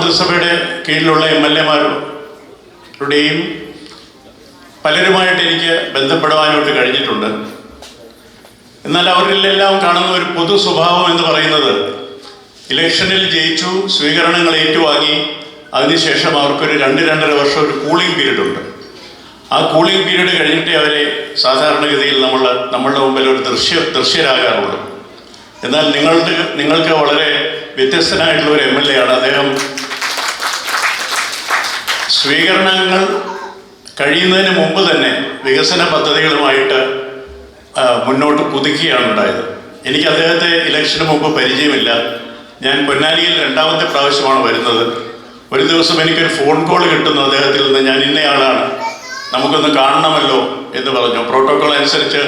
മന്ത്രിസഭയുടെ കീഴിലുള്ള MLA-മാരുടെയും പലരുമായിട്ട് എനിക്ക് ബന്ധപ്പെടുവാനായിട്ട് കഴിഞ്ഞിട്ടുണ്ട്. എന്നാൽ അവരിലെല്ലാം കാണുന്ന ഒരു പൊതു സ്വഭാവം എന്ന് പറയുന്നത് ഇലക്ഷനിൽ ജയിച്ചു, സ്വീകരണങ്ങൾ ഏറ്റുവാങ്ങി, അതിനുശേഷം അവർക്കൊരു 2-2.5 വർഷം ഒരു കൂളിംഗ് പീരീഡ് ഉണ്ട്. ആ കൂളിംഗ് പീരീഡ് കഴിഞ്ഞിട്ടേ അവരെ സാധാരണഗതിയിൽ നമ്മളുടെ മുമ്പിൽ ഒരു ദൃശ്യരാകാറുള്ളൂ. എന്നാൽ നിങ്ങൾക്ക് വളരെ വ്യത്യസ്തനായിട്ടുള്ള ഒരു MLA ആണ് അദ്ദേഹം. സ്വീകരണങ്ങൾ കഴിയുന്നതിന് മുമ്പ് തന്നെ വികസന പദ്ധതികളുമായിട്ട് മുന്നോട്ട് കുതിക്കുകയാണ് ഉണ്ടായത്. എനിക്ക് അദ്ദേഹത്തെ ഇലക്ഷന് മുമ്പ് പരിചയമില്ല. ഞാൻ പൊന്നാനിയിൽ 2ാമത്തെ പ്രാവശ്യമാണ് വരുന്നത്. ഒരു ദിവസം എനിക്കൊരു ഫോൺ കോൾ കിട്ടുന്നു അദ്ദേഹത്തിൽ നിന്ന്. ഞാൻ ഇന്നയാളാണ്, നമുക്കൊന്ന് കാണണമല്ലോ എന്ന് പറഞ്ഞു. പ്രോട്ടോകോൾ അനുസരിച്ച്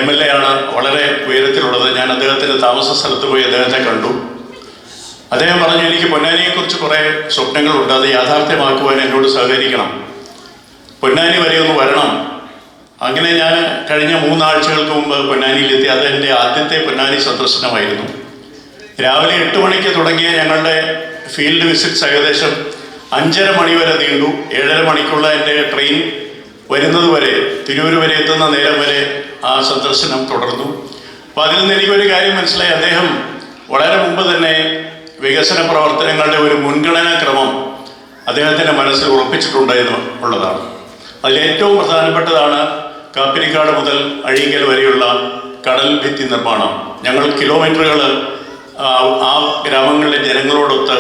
MLA ആണ്, വളരെ ഉയരത്തിലുള്ളത്. ഞാൻ അദ്ദേഹത്തിൻ്റെ താമസ സ്ഥലത്ത് പോയി അദ്ദേഹത്തെ കണ്ടു. അദ്ദേഹം പറഞ്ഞു, എനിക്ക് പൊന്നാനിയെക്കുറിച്ച് കുറേ സ്വപ്നങ്ങളുണ്ട്, അത് യാഥാർത്ഥ്യമാക്കുവാൻ എന്നോട് സഹകരിക്കണം, പൊന്നാനി വരെ ഒന്ന് വരണം. അങ്ങനെ ഞാൻ കഴിഞ്ഞ 3 ആഴ്ചകൾക്ക് മുമ്പ് പൊന്നാനിയിലെത്തി. അത് എൻ്റെ ആദ്യത്തെ പൊന്നാനി സന്ദർശനമായിരുന്നു. രാവിലെ 8 മണിക്ക് തുടങ്ങിയ ഞങ്ങളുടെ ഫീൽഡ് വിസിറ്റ്സ് ഏകദേശം 5:30 മണി വരെ നീണ്ടു. 7:30 മണിക്കുള്ള എൻ്റെ ട്രെയിൻ വരുന്നത് വരെ, തിരൂർ വരെ എത്തുന്ന നേരം വരെ ആ സന്ദർശനം തുടർന്നു. അപ്പോൾ അതിൽ നിന്ന് എനിക്കൊരു കാര്യം മനസ്സിലായി. അദ്ദേഹം വളരെ മുമ്പ് തന്നെ വികസന പ്രവർത്തനങ്ങളുടെ ഒരു മുൻഗണനാ ക്രമം അദ്ദേഹത്തിൻ്റെ മനസ്സിൽ ഉറപ്പിച്ചിട്ടുണ്ട് എന്നുള്ളതാണ്. അതിലേറ്റവും പ്രധാനപ്പെട്ടതാണ് കാപ്പിരിക്കാട് മുതൽ അഴീങ്കൽ വരെയുള്ള കടൽ ഭിത്തി നിർമ്മാണം. ഞങ്ങൾ കിലോമീറ്ററുകൾ ആ ഗ്രാമങ്ങളിലെ ജനങ്ങളോടൊത്ത്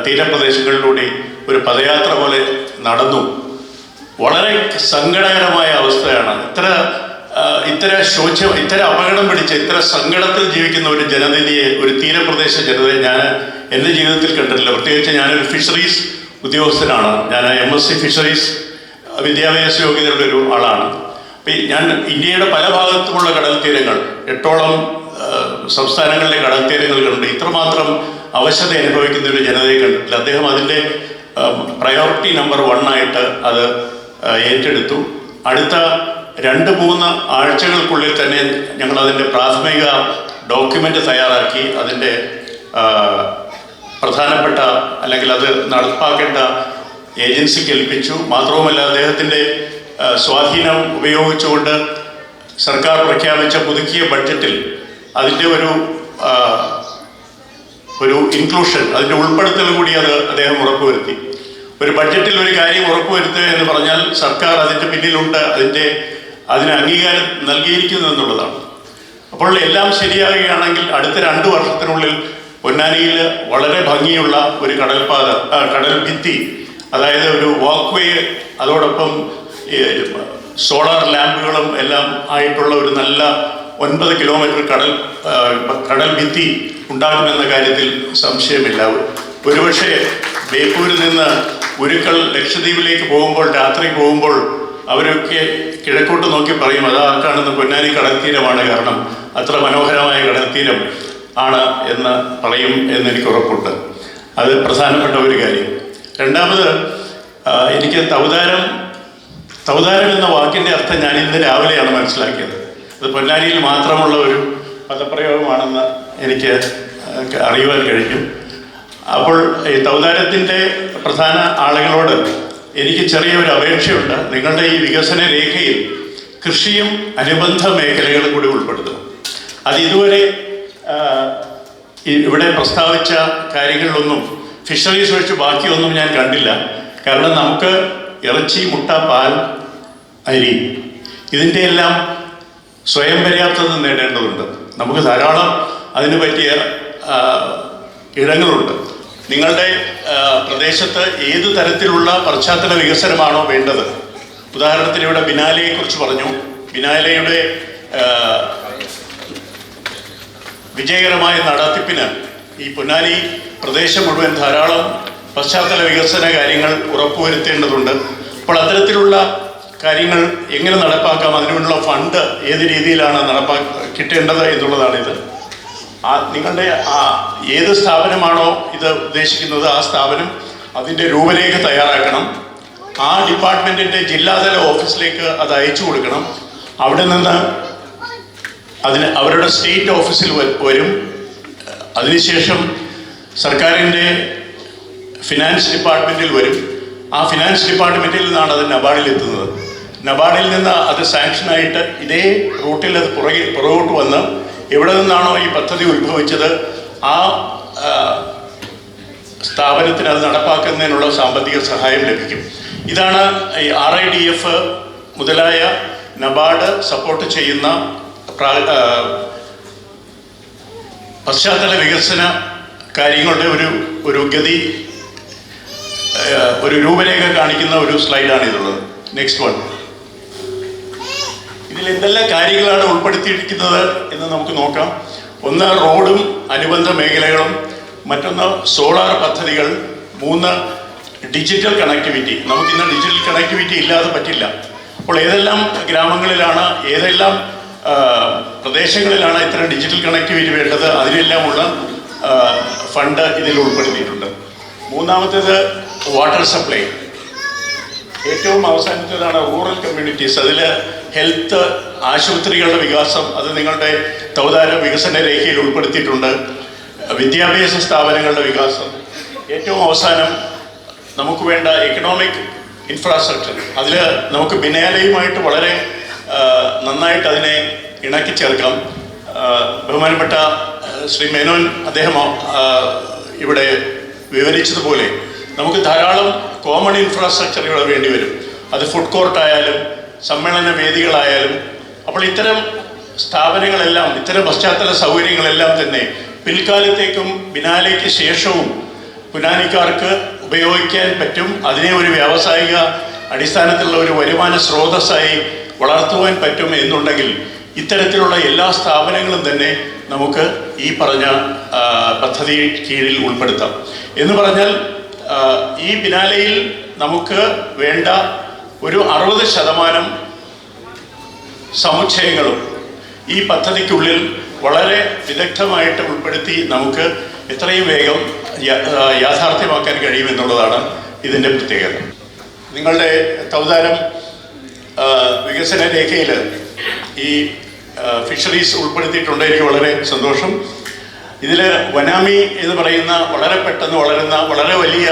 തീരപ്രദേശങ്ങളിലൂടെ ഒരു പദയാത്ര പോലെ നടന്നു. വളരെ സങ്കടകരമായ അവസ്ഥയാണ്. ഇത്ര അപകടം പിടിച്ച് ഇത്ര സങ്കടത്തിൽ ജീവിക്കുന്ന ഒരു ജനതയെ, ഒരു തീരപ്രദേശ ജനതയെ ഞാൻ എൻ്റെ ജീവിതത്തിൽ കണ്ടിട്ടില്ല. പ്രത്യേകിച്ച് ഞാനൊരു ഫിഷറീസ് ഉദ്യോഗസ്ഥനാണ്. ഞാൻ MSc ഫിഷറീസ് വിദ്യാഭ്യാസ യോഗ്യതയുടെ ഒരു ആളാണ്. അപ്പം ഞാൻ ഇന്ത്യയുടെ പല ഭാഗത്തുമുള്ള കടൽ തീരങ്ങൾ, 8ഓളം സംസ്ഥാനങ്ങളിലെ കടൽ തീരങ്ങൾ കണ്ടു. ഇത്രമാത്രം അവശത അനുഭവിക്കുന്ന ഒരു ജനതയെ കണ്ടിട്ടില്ല. അദ്ദേഹം അതിൻ്റെ പ്രയോറിറ്റി നമ്പർ 1 ആയിട്ട് അത് ഏറ്റെടുത്തു. അടുത്ത 2-3 ആഴ്ചകൾക്കുള്ളിൽ തന്നെ ഞങ്ങൾ അതിൻ്റെ പ്രാഥമിക ഡോക്യുമെൻ്റ് തയ്യാറാക്കി അതിൻ്റെ പ്രധാനപ്പെട്ട അല്ലെങ്കിൽ അത് നടപ്പാക്കേണ്ട ഏജൻസിക്ക് ഏൽപ്പിച്ചു. മാത്രവുമല്ല, അദ്ദേഹത്തിൻ്റെ സ്വാധീനം ഉപയോഗിച്ചുകൊണ്ട് സർക്കാർ പ്രഖ്യാപിച്ച പുതുക്കിയ ബഡ്ജറ്റിൽ അതിൻ്റെ ഒരു ഇൻക്ലൂഷൻ, അതിൻ്റെ ഉൾപ്പെടുത്തൽ കൂടി അദ്ദേഹം ഉറപ്പുവരുത്തി. ഒരു ബഡ്ജറ്റിൽ ഒരു കാര്യം ഉറപ്പുവരുത്തുക എന്ന് പറഞ്ഞാൽ സർക്കാർ അതിൻ്റെ പിന്നിലുണ്ട്, അതിന് അംഗീകാരം നൽകിയിരിക്കുന്നു എന്നുള്ളതാണ്. അപ്പോൾ എല്ലാം ശരിയാകുകയാണെങ്കിൽ അടുത്ത 2 വർഷത്തിനുള്ളിൽ പൊന്നാനിയിൽ വളരെ ഭംഗിയുള്ള ഒരു കടൽ ഭിത്തി, അതായത് ഒരു വാക്ക് വേ, അതോടൊപ്പം സോളാർ ലാമ്പുകളും എല്ലാം ആയിട്ടുള്ള ഒരു നല്ല 9 കിലോമീറ്റർ കടൽ ഭിത്തി ഉണ്ടാകുമെന്ന കാര്യത്തിൽ സംശയമില്ല. ഒരുപക്ഷെ ബേപ്പൂരിൽ നിന്ന് ഉരുക്കൾ ലക്ഷദ്വീപിലേക്ക് പോകുമ്പോൾ, രാത്രി പോകുമ്പോൾ അവരൊക്കെ കിഴക്കോട്ട് നോക്കി പറയും, അതാ കാണുന്ന പൊന്നാനി കടൽത്തീരമാണ്, കാരണം അത്ര മനോഹരമായ കടൽത്തീരം ആണ് എന്ന് പറയും എന്നെനിക്ക് ഉറപ്പുണ്ട്. അത് പ്രധാനപ്പെട്ട ഒരു കാര്യം. രണ്ടാമത്, എനിക്ക് തൗതാരം എന്ന വാക്കിൻ്റെ അർത്ഥം ഞാൻ ഇന്ന് രാവിലെയാണ് മനസ്സിലാക്കിയത്. അത് പൊന്നാനിയിൽ മാത്രമുള്ള ഒരു പദപ്രയോഗമാണെന്ന് എനിക്ക് അറിയുവാൻ കഴിഞ്ഞു. അപ്പോൾ ഈ തൗതാരത്തിൻ്റെ പ്രധാന ആളുകളോട് എനിക്ക് ചെറിയൊരു അപേക്ഷയുണ്ട്. നിങ്ങളുടെ ഈ വികസന രേഖയിൽ കൃഷിയും അനുബന്ധ മേഖലകളും കൂടി ഉൾപ്പെടുത്തണം. അത് ഇതുവരെ ഇവിടെ പ്രസ്താവിച്ച കാര്യങ്ങളിലൊന്നും ഫിഷറീസ് ഒഴിച്ച് ബാക്കിയൊന്നും ഞാൻ കണ്ടില്ല. കാരണം നമുക്ക് ഇറച്ചി, മുട്ട, പാൽ, അരി ഇതിൻ്റെ എല്ലാം സ്വയം പര്യാപ്തത നേടേണ്ടതുണ്ട്. നമുക്ക് ധാരാളം അതിന് പറ്റിയ ഇടങ്ങളുണ്ട്. നിങ്ങളുടെ പ്രദേശത്ത് ഏത് തരത്തിലുള്ള പശ്ചാത്തല വികസനമാണോ വേണ്ടത്? ഉദാഹരണത്തിന് ഇവിടെ ബിനാലയെക്കുറിച്ച് പറഞ്ഞു. ബിനാലയുടെ വിജയകരമായ നടത്തിപ്പിന് ഈ പൊന്നാനി പ്രദേശം മുഴുവൻ ധാരാളം പശ്ചാത്തല വികസന കാര്യങ്ങൾ ഉറപ്പുവരുത്തേണ്ടതുണ്ട്. അപ്പോൾ അത്തരത്തിലുള്ള കാര്യങ്ങൾ എങ്ങനെ നടപ്പാക്കാം, അതിനുള്ള ഫണ്ട് ഏത് രീതിയിലാണ് കിട്ടേണ്ടത് എന്നുള്ളതാണിത്. നിങ്ങളുടെ ഏത് സ്ഥാപനമാണോ ഇത് ഉദ്ദേശിക്കുന്നത് ആ സ്ഥാപനം അതിൻ്റെ രൂപരേഖ തയ്യാറാക്കണം. ആ ഡിപ്പാർട്ട്മെൻറ്റിൻ്റെ ജില്ലാതല ഓഫീസിലേക്ക് അത് അയച്ചു കൊടുക്കണം. അവിടെ നിന്ന് അവരുടെ സ്റ്റേറ്റ് ഓഫീസിൽ വരും. അതിനുശേഷം സർക്കാരിൻ്റെ ഫിനാൻസ് ഡിപ്പാർട്ട്മെൻറ്റിൽ വരും. ആ ഫിനാൻസ് ഡിപ്പാർട്ട്മെൻറ്റിൽ നിന്നാണ് അത് നബാർഡിൽ എത്തുന്നത്. നബാർഡിൽ നിന്ന് അത് സാങ്ഷനായിട്ട് ഇതേ റൂട്ടിൽ അത് പുറകോട്ട് വന്ന് എവിടെ നിന്നാണോ ഈ പദ്ധതി ഉത്ഭവിച്ചത് ആ സ്ഥാപനത്തിന് അത് നടപ്പാക്കുന്നതിനുള്ള സാമ്പത്തിക സഹായം ലഭിക്കും. ഇതാണ് ഈ RIDF മുതലായ നബാർഡ് സപ്പോർട്ട് ചെയ്യുന്ന പശ്ചാത്തല വികസന കാര്യങ്ങളുടെ ഒരു ഗതി, ഒരു രൂപരേഖ കാണിക്കുന്ന ഒരു സ്ലൈഡാണ് ഇതുള്ളത്. Next one. ഇതിൽ എന്തെല്ലാം കാര്യങ്ങളാണ് ഉൾപ്പെടുത്തിയിരിക്കുന്നത് എന്ന് നമുക്ക് നോക്കാം. ഒന്ന്, റോഡും അനുബന്ധ മേഖലകളും. മറ്റൊന്ന്, സോളാർ പദ്ധതികൾ. 3, ഡിജിറ്റൽ കണക്ടിവിറ്റി. നമുക്കിന്ന് ഡിജിറ്റൽ കണക്ടിവിറ്റി ഇല്ലാതെ പറ്റില്ല. അപ്പോൾ ഏതെല്ലാം ഗ്രാമങ്ങളിലാണ്, ഏതെല്ലാം പ്രദേശങ്ങളിലാണ് ഇത്തരം ഡിജിറ്റൽ കണക്ടിവിറ്റി വേണ്ടത്, അതിനെല്ലാമുള്ള ഫണ്ട് ഇതിൽ ഉൾപ്പെടുത്തിയിട്ടുണ്ട്. മൂന്നാമത്തേത് വാട്ടർ സപ്ലൈ. ഏറ്റവും അവസാനത്തേതാണ് റൂറൽ കമ്മ്യൂണിറ്റീസ്. അതിൽ ഹെൽത്ത്, ആശുപത്രികളുടെ വികാസം, അത് നിങ്ങളുടെ തൗതാര വികസന രേഖയിൽ ഉൾപ്പെടുത്തിയിട്ടുണ്ട്. വിദ്യാഭ്യാസ സ്ഥാപനങ്ങളുടെ വികാസം. ഏറ്റവും അവസാനം നമുക്ക് വേണ്ട എക്കണോമിക് ഇൻഫ്രാസ്ട്രക്ചർ. അതിൽ നമുക്ക് ബിനാലയുമായിട്ട് വളരെ നന്നായിട്ട് അതിനെ ഇണക്കി ചേർക്കാം. ബഹുമാനപ്പെട്ട ശ്രീ മേനോൻ അദ്ദേഹം ഇവിടെ വിവരിച്ചതുപോലെ നമുക്ക് ധാരാളം കോമൺ ഇൻഫ്രാസ്ട്രക്ചറുകൾ വേണ്ടി വരും. അത് ഫുഡ് കോർട്ടായാലും സമ്മേളന വേദികളായാലും. അപ്പോൾ ഇത്തരം സ്ഥാപനങ്ങളെല്ലാം, ഇത്തരം പശ്ചാത്തല സൗകര്യങ്ങളെല്ലാം തന്നെ പിൽക്കാലത്തേക്കും ബിനാലയ്ക്ക് ശേഷവും പുനാനിക്കാർക്ക് ഉപയോഗിക്കാൻ പറ്റും. അതിനെ ഒരു വ്യാവസായിക അടിസ്ഥാനത്തിലുള്ള ഒരു വരുമാന സ്രോതസ്സായി വളർത്തുവാൻ പറ്റും എന്നുണ്ടെങ്കിൽ ഇത്തരത്തിലുള്ള എല്ലാ സ്ഥാപനങ്ങളും തന്നെ നമുക്ക് ഈ പറഞ്ഞ പദ്ധതി കീഴിൽ ഉൾപ്പെടുത്താം. എന്ന് പറഞ്ഞാൽ ഈ ബിനാലയിൽ നമുക്ക് വേണ്ട ഒരു 60% സമുച്ചയങ്ങളും ഈ പദ്ധതിക്കുള്ളിൽ വളരെ വിദഗ്ധമായിട്ട് ഉൾപ്പെടുത്തി നമുക്ക് എത്രയും വേഗം യാഥാർത്ഥ്യമാക്കാൻ കഴിയുമെന്നുള്ളതാണ് ഇതിൻ്റെ പ്രത്യേകത. നിങ്ങളുടെ തൗതാരം വികസന രേഖയിൽ ഈ ഫിഷറീസ് ഉൾപ്പെടുത്തിയിട്ടുണ്ട്. എനിക്ക് വളരെ സന്തോഷം. ഇതിൽ വനാമി എന്ന് പറയുന്ന വളരെ പെട്ടെന്ന് വളരുന്ന, വളരെ വലിയ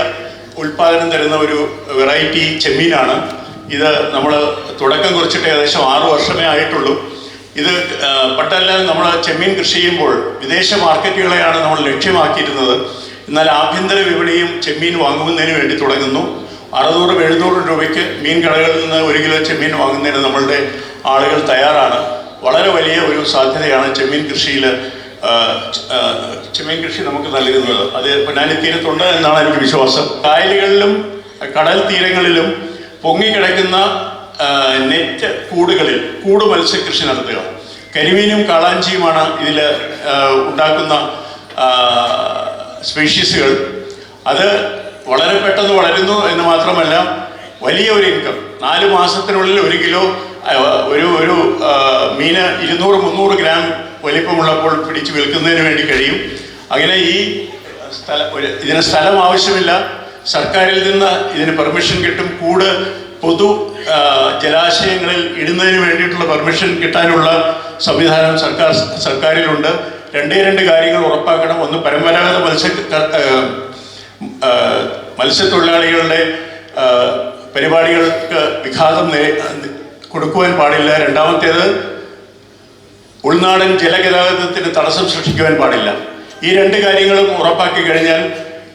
ഉൽപ്പാദനം തരുന്ന ഒരു വെറൈറ്റി ചെമ്മീനാണ്. ഇത് നമ്മൾ തുടക്കം കുറിച്ചിട്ട് ഏകദേശം 6 വർഷമേ ആയിട്ടുള്ളൂ. ഇത് പണ്ടെല്ലാം നമ്മൾ ചെമ്മീൻ കൃഷി ചെയ്യുമ്പോൾ വിദേശ മാർക്കറ്റുകളെയാണ് നമ്മൾ ലക്ഷ്യമാക്കിയിരുന്നത്. എന്നാൽ ആഭ്യന്തര വിപണിയും ചെമ്മീൻ വാങ്ങുന്നതിന് വേണ്ടി തുടങ്ങുന്നു. 600-700 രൂപയ്ക്ക് മീൻ കടകളിൽ നിന്ന് 1 കിലോ ചെമ്മീൻ വാങ്ങുന്നതിന് നമ്മളുടെ ആളുകൾ തയ്യാറാണ്. വളരെ വലിയ ഒരു സാധ്യതയാണ് ചെമ്മീൻ കൃഷിയിൽ. ചെമ്മീൻ കൃഷി നമുക്ക് നൽകുന്നത് അത് പൊന്നാനി തീരത്തുണ്ട് എന്നാണ് എനിക്ക് വിശ്വാസം. കായലുകളിലും കടൽ തീരങ്ങളിലും പൊങ്ങിക്കിടക്കുന്ന നെറ്റ് കൂടുകളിൽ കൂട് മത്സ്യകൃഷി നടത്തുക. കരിമീനും കാളാഞ്ചിയുമാണ് ഇതിൽ ഉണ്ടാക്കുന്ന സ്പീഷീസുകൾ. അത് വളരെ പെട്ടെന്ന് വളരുന്നു എന്ന് മാത്രമല്ല വലിയ ഒരു ഇൻകം. 4 മാസത്തിനുള്ളിൽ 1 കിലോ ഒരു മീന് 200-300 ഗ്രാം വലിപ്പമുള്ളപ്പോൾ പിടിച്ച് വിൽക്കുന്നതിന് വേണ്ടി കഴിയും. അങ്ങനെ ഈ ഇതിന് സ്ഥലം ആവശ്യമില്ല. സർക്കാരിൽ നിന്ന് ഇതിന് പെർമിഷൻ കിട്ടും. കൂട് പൊതു ജലാശയങ്ങളിൽ ഇടുന്നതിന് വേണ്ടിയിട്ടുള്ള പെർമിഷൻ കിട്ടാനുള്ള സംവിധാനം സർക്കാരിലുണ്ട്. 2 കാര്യങ്ങൾ ഉറപ്പാക്കണം. ഒന്ന്, പരമ്പരാഗത മത്സ്യത്തൊഴിലാളികളുടെ പരിപാടികൾക്ക് വിഘാതം കൊടുക്കുവാൻ പാടില്ല. രണ്ടാമത്തേത്, ഉൾനാടൻ ജലഗതാഗതത്തിന് തടസ്സം സൃഷ്ടിക്കുവാൻ പാടില്ല. ഈ 2 കാര്യങ്ങളും ഉറപ്പാക്കി കഴിഞ്ഞാൽ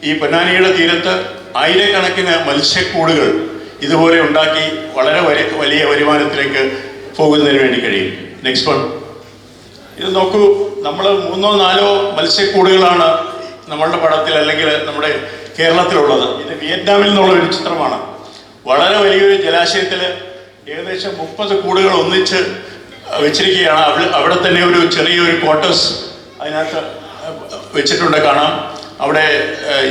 ഈ പൊന്നാനിയുടെ തീരത്ത് ആയിരക്കണക്കിന് മത്സ്യക്കൂടുകൾ ഇതുപോലെ ഉണ്ടാക്കി വളരെ വലിയ വരുമാനത്തിലേക്ക് പോകുന്നതിന് വേണ്ടി കഴിയും. Next one. ഇത് നോക്കൂ, നമ്മൾ 3-4 മത്സ്യക്കൂടുകളാണ് നമ്മളുടെ പടത്തിൽ അല്ലെങ്കിൽ നമ്മുടെ കേരളത്തിലുള്ളത്. ഇത് വിയറ്റ്നാമിൽ നിന്നുള്ള ഒരു ചിത്രമാണ്. വളരെ വലിയൊരു ജലാശയത്തിൽ ഏകദേശം 30 കൂടുകൾ ഒന്നിച്ച് വെച്ചിരിക്കുകയാണ്. അവിടെ തന്നെ ഒരു ചെറിയൊരു ക്വാർട്ടേഴ്സ് അതിനകത്ത് വെച്ചിട്ടുണ്ട്, കാണാം. അവിടെ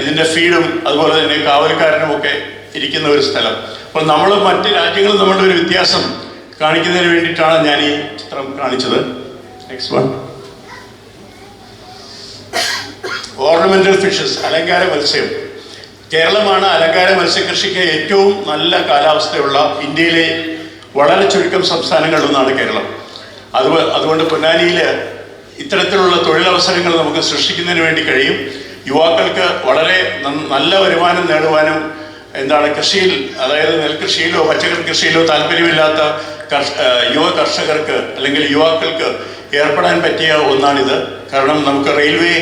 ഇതിൻ്റെ ഫീഡും അതുപോലെ തന്നെ കാവൽക്കാരനും ഒക്കെ ഇരിക്കുന്ന ഒരു സ്ഥലം. അപ്പോൾ നമ്മൾ മറ്റ് രാജ്യങ്ങളിൽ നമ്മളുടെ ഒരു വ്യത്യാസം കാണിക്കുന്നതിന് വേണ്ടിയിട്ടാണ് ഞാൻ ഈ ചിത്രം കാണിച്ചത്. Next one. ഓർണമെന്റൽ ഫിഷസ്, അലങ്കാര മത്സ്യം. കേരളമാണ് അലങ്കാര മത്സ്യകൃഷിക്ക് ഏറ്റവും നല്ല കാലാവസ്ഥയുള്ള ഇന്ത്യയിലെ വളരെ ചുരുക്കം സംസ്ഥാനങ്ങളിലൊന്നാണ് കേരളം. അതുകൊണ്ട് പൊന്നാനിയിൽ ഇത്തരത്തിലുള്ള തൊഴിലവസരങ്ങൾ നമുക്ക് സൃഷ്ടിക്കുന്നതിന് വേണ്ടി കഴിയും. യുവാക്കൾക്ക് വളരെ നല്ല വരുമാനം നേടുവാനും എന്താണ് കൃഷിയിൽ, അതായത് നെൽകൃഷിയിലോ പച്ചക്കറി കൃഷിയിലോ താല്പര്യമില്ലാത്ത യുവ കർഷകർക്ക് അല്ലെങ്കിൽ യുവാക്കൾക്ക് ഏർപ്പെടാൻ പറ്റിയ ഒന്നാണിത്. കാരണം നമുക്ക് റെയിൽവേ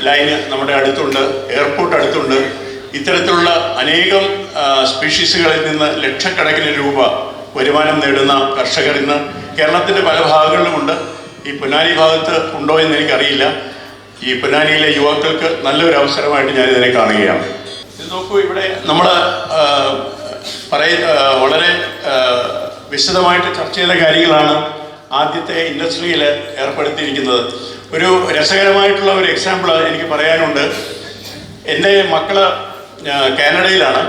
ലൈന് നമ്മുടെ അടുത്തുണ്ട്, എയർപോർട്ട് അടുത്തുണ്ട്. ഇത്തരത്തിലുള്ള അനേകം സ്പീഷീസുകളിൽ നിന്ന് ലക്ഷക്കണക്കിന് രൂപ വരുമാനം നേടുന്ന കർഷകർ ഇന്ന് കേരളത്തിൻ്റെ പല ഭാഗങ്ങളിലുമുണ്ട്. ഈ പൊന്നാനി ഭാഗത്ത് ഉണ്ടോ എന്ന് എനിക്കറിയില്ല. ഈ പൊന്നാനിയിലെ യുവാക്കൾക്ക് നല്ലൊരു അവസരമായിട്ട് ഞാനിതിനെ കാണുകയാണ്. ഇത് നോക്കൂ, ഇവിടെ നമ്മൾ വളരെ വിശദമായിട്ട് ചർച്ച ചെയ്ത കാര്യങ്ങളാണ് ആദ്യത്തെ ഇൻഡസ്ട്രിയിൽ ഏർപ്പെടുത്തിയിരിക്കുന്നത്. ഒരു രസകരമായിട്ടുള്ള ഒരു എക്സാമ്പിൾ എനിക്ക് പറയാനുണ്ട്. എൻ്റെ മക്കള് കാനഡയിലാണ്.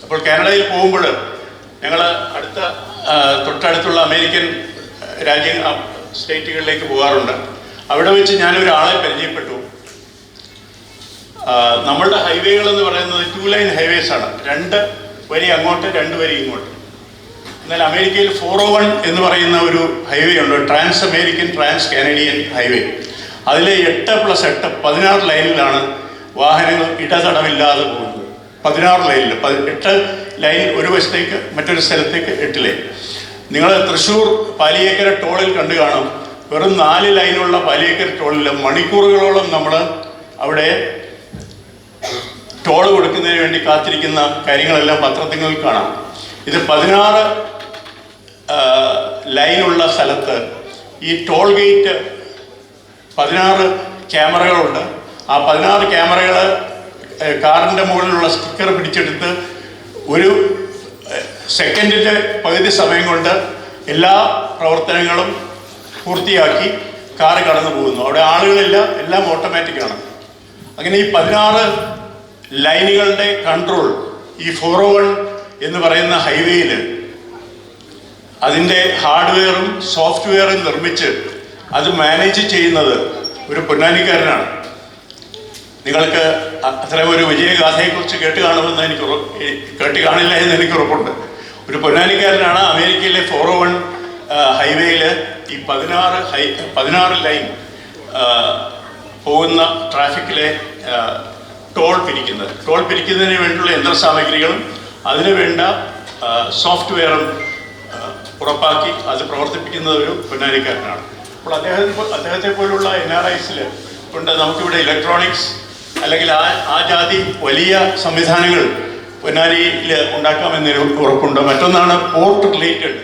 അപ്പോൾ കാനഡയിൽ പോകുമ്പോൾ ഞങ്ങൾ തൊട്ടടുത്തുള്ള അമേരിക്കൻ സ്റ്റേറ്റുകളിലേക്ക് പോകാറുണ്ട്. അവിടെ വെച്ച് ഞാനൊരാളെ പരിചയപ്പെട്ടു. നമ്മളുടെ ഹൈവേകൾ എന്ന് പറയുന്നത് 2 ലൈൻ ഹൈവേസ് ആണ്, 2 വരി അങ്ങോട്ട് 2 വരി ഇങ്ങോട്ട്. എന്നാൽ അമേരിക്കയിൽ 401 എന്ന് പറയുന്ന ഒരു ഹൈവേ ഉണ്ട്, trans American trans Canadian highway. അതിലെ 8+8 16 ലൈനിലാണ് വാഹനങ്ങൾ ഇടതടവില്ലാതെ പോകുന്നത്. 16 ലൈനിൽ 8 ലൈൻ ഒരു വശത്തേക്ക്, മറ്റൊരു സ്ഥലത്തേക്ക് 8 ലൈൻ. നിങ്ങൾ തൃശ്ശൂർ പാലിയേക്കര ടോളിൽ കണ്ടു കാണും. വെറും 4 ലൈനുള്ള പാലിയേക്കര ടോളിൽ മണിക്കൂറുകളോളം നമ്മൾ അവിടെ ടോൾ കൊടുക്കുന്നതിന് വേണ്ടി കാത്തിരിക്കുന്ന കാര്യങ്ങളെല്ലാം പത്രത്തിൽ കാണാം. ഇത് 16 ലൈനുള്ള സ്ഥലത്ത് ഈ ടോൾ ഗേറ്റ് 16 ക്യാമറകളുണ്ട്. ആ 16 ക്യാമറകൾ കാറിൻ്റെ മുകളിലുള്ള സ്റ്റിക്കർ പിടിച്ചെടുത്ത് ഒരു സെക്കൻഡിൻ്റെ പകുതി സമയം കൊണ്ട് എല്ലാ പ്രവർത്തനങ്ങളും പൂർത്തിയാക്കി കാറ് കടന്നു പോകുന്നു. അവിടെ ആളുകളില്ല, എല്ലാം ഓട്ടോമാറ്റിക്കാണ്. അങ്ങനെ ഈ 16 ലൈനുകളുടെ കൺട്രോൾ ഈ 401 എന്ന് പറയുന്ന ഹൈവേയിൽ അതിൻ്റെ ഹാർഡ്വെയറും സോഫ്റ്റ്വെയറും നിർമ്മിച്ച് അത് മാനേജ് ചെയ്യുന്നത് ഒരു പൊന്നാനിക്കാരനാണ്. നിങ്ങൾക്ക് അത്തരം ഒരു വിജയഗാഥയെക്കുറിച്ച് കേട്ട് കാണില്ല എന്ന് എനിക്ക് ഉറപ്പുണ്ട്. ഒരു പൊന്നാനിക്കാരനാണ് അമേരിക്കയിലെ 401 ഹൈവേയിൽ ഈ 16 ലൈൻ പോകുന്ന ട്രാഫിക്കിലെ ടോൾ പിരിക്കുന്നതിന് വേണ്ടിയുള്ള യന്ത്രസാമഗ്രികളും അതിനു വേണ്ട സോഫ്റ്റ്വെയറും ഉറപ്പാക്കി അത് പ്രവർത്തിപ്പിക്കുന്നത് ഒരു പൊന്നാനിക്കാരനാണ്. അപ്പോൾ അദ്ദേഹത്തെ പോലുള്ള NRIസിൽ കൊണ്ട് നമുക്കിവിടെ ഇലക്ട്രോണിക്സ് അല്ലെങ്കിൽ ആ ജാതി വലിയ സംവിധാനങ്ങൾ പൊന്നാനിയിൽ ഉണ്ടാക്കാമെന്നൊരു ഉറപ്പുണ്ട്. മറ്റൊന്നാണ് പോർട്ട് റിലേറ്റഡ്.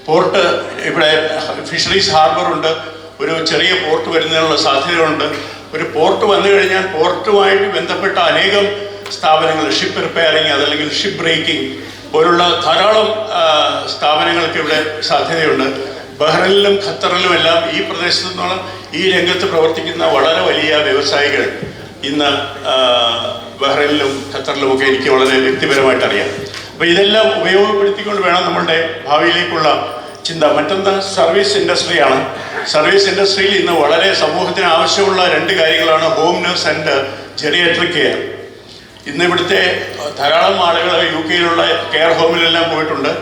പോർട്ട് ഇവിടെ ഫിഷറീസ് ഹാർബറുണ്ട്, ഒരു ചെറിയ പോർട്ട് വരുന്നതിനുള്ള സാധ്യതകളുണ്ട്. ഒരു പോർട്ട് വന്നു കഴിഞ്ഞാൽ പോർട്ടുമായിട്ട് ബന്ധപ്പെട്ട അനേകം സ്ഥാപനങ്ങൾ, ഷിപ്പ് റിപ്പയറിങ് അതല്ലെങ്കിൽ ഷിപ്പ് ബ്രേക്കിംഗ് പോലുള്ള ധാരാളം സ്ഥാപനങ്ങൾക്ക് ഇവിടെ സാധ്യതയുണ്ട്. ബഹ്റൈനിലും ഖത്തറിലും എല്ലാം ഈ പ്രദേശത്തു നിന്നുള്ള ഈ രംഗത്ത് പ്രവർത്തിക്കുന്ന വളരെ വലിയ വ്യവസായികൾ ഇന്ന് ബഹ്റൈനിലും ഖത്തറിലുമൊക്കെ എനിക്ക് വളരെ വ്യക്തിപരമായിട്ട് അറിയാം. അപ്പോൾ ഇതെല്ലാം ഉപയോഗപ്പെടുത്തിക്കൊണ്ട് വേണം നമ്മളുടെ ഭാവിയിലേക്കുള്ള ചിന്ത. മറ്റൊന്ന് സർവീസ് ഇൻഡസ്ട്രിയാണ്. സർവീസ് ഇൻഡസ്ട്രിയിൽ ഇന്ന് വളരെ സമൂഹത്തിന് ആവശ്യമുള്ള 2 കാര്യങ്ങളാണ് home nurse and geriatric care. ഇന്ന് ഇവിടുത്തെ ധാരാളം ആളുകൾ UK-യിലുള്ള കെയർ ഹോമിലെല്ലാം പോയിട്ടുണ്ട്.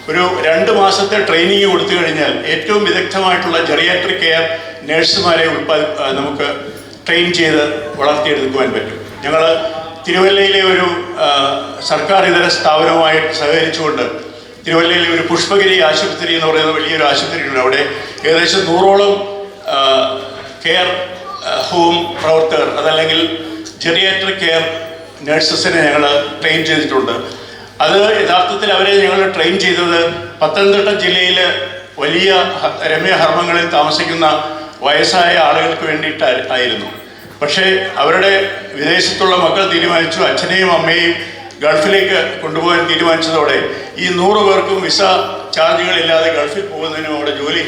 ഒരു 2 മാസത്തെ ട്രെയിനിങ് കൊടുത്തു കഴിഞ്ഞാൽ ഏറ്റവും വിദഗ്ധമായിട്ടുള്ള ജെറിയാട്രിക് കെയർ നേഴ്സുമാരെ നമുക്ക് ട്രെയിൻ ചെയ്ത് വളർത്തിയെടുക്കുവാൻ പറ്റും. ഞങ്ങൾ തിരുവല്ലയിലെ ഒരു സർക്കാർ ഇതര സ്ഥാപനവുമായിട്ട് സഹകരിച്ചുകൊണ്ട് തിരുവല്ലയിലെ ഒരു പുഷ്പഗിരി ആശുപത്രി എന്ന് പറയുന്ന വലിയൊരു ആശുപത്രിയുണ്ട്. അവിടെ ഏകദേശം 100ഓളം കെയർ ഹോം പ്രവർത്തകർ അതല്ലെങ്കിൽ ജെറിയാട്രിക് കെയർ നഴ്സസിനെ ഞങ്ങൾ ട്രെയിൻ ചെയ്തിട്ടുണ്ട്. അത് യഥാർത്ഥത്തിൽ അവരെ ഞങ്ങൾ ട്രെയിൻ ചെയ്തത് പത്തനംതിട്ട ജില്ലയിൽ വലിയ രമ്യഹർമ്മങ്ങളിൽ താമസിക്കുന്ന വയസ്സായ ആളുകൾക്ക് വേണ്ടിയിട്ടായിരുന്നു. പക്ഷേ അവരുടെ വിദേശത്തുള്ള മക്കൾ തീരുമാനിച്ചു, അച്ഛനെയും അമ്മയെയും ഗൾഫിലേക്ക് കൊണ്ടുപോകാൻ തീരുമാനിച്ചതോടെ ഈ 100 പേർക്കും വിസ ചാർജുകളില്ലാതെ ഗൾഫിൽ പോകുന്നതിനും അവിടെ ജോലി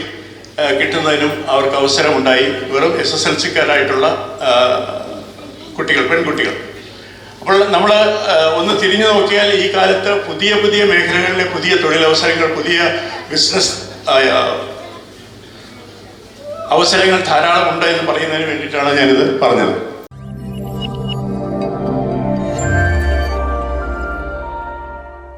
കിട്ടുന്നതിനും അവർക്ക് അവസരമുണ്ടായി. വെറും SSLC-ക്കാരായിട്ടുള്ള പെൺകുട്ടികൾ. അപ്പോൾ നമ്മൾ ഒന്ന് തിരിഞ്ഞു നോക്കിയാൽ ഈ കാലത്ത് പുതിയ മേഖലകളിലെ പുതിയ തൊഴിലവസരങ്ങൾ, പുതിയ ബിസിനസ് അവസരങ്ങൾ ധാരാളം ഉണ്ട് എന്ന് പറയുന്നതിന് വേണ്ടിയിട്ടാണ് ഞാനിത് പറഞ്ഞത്.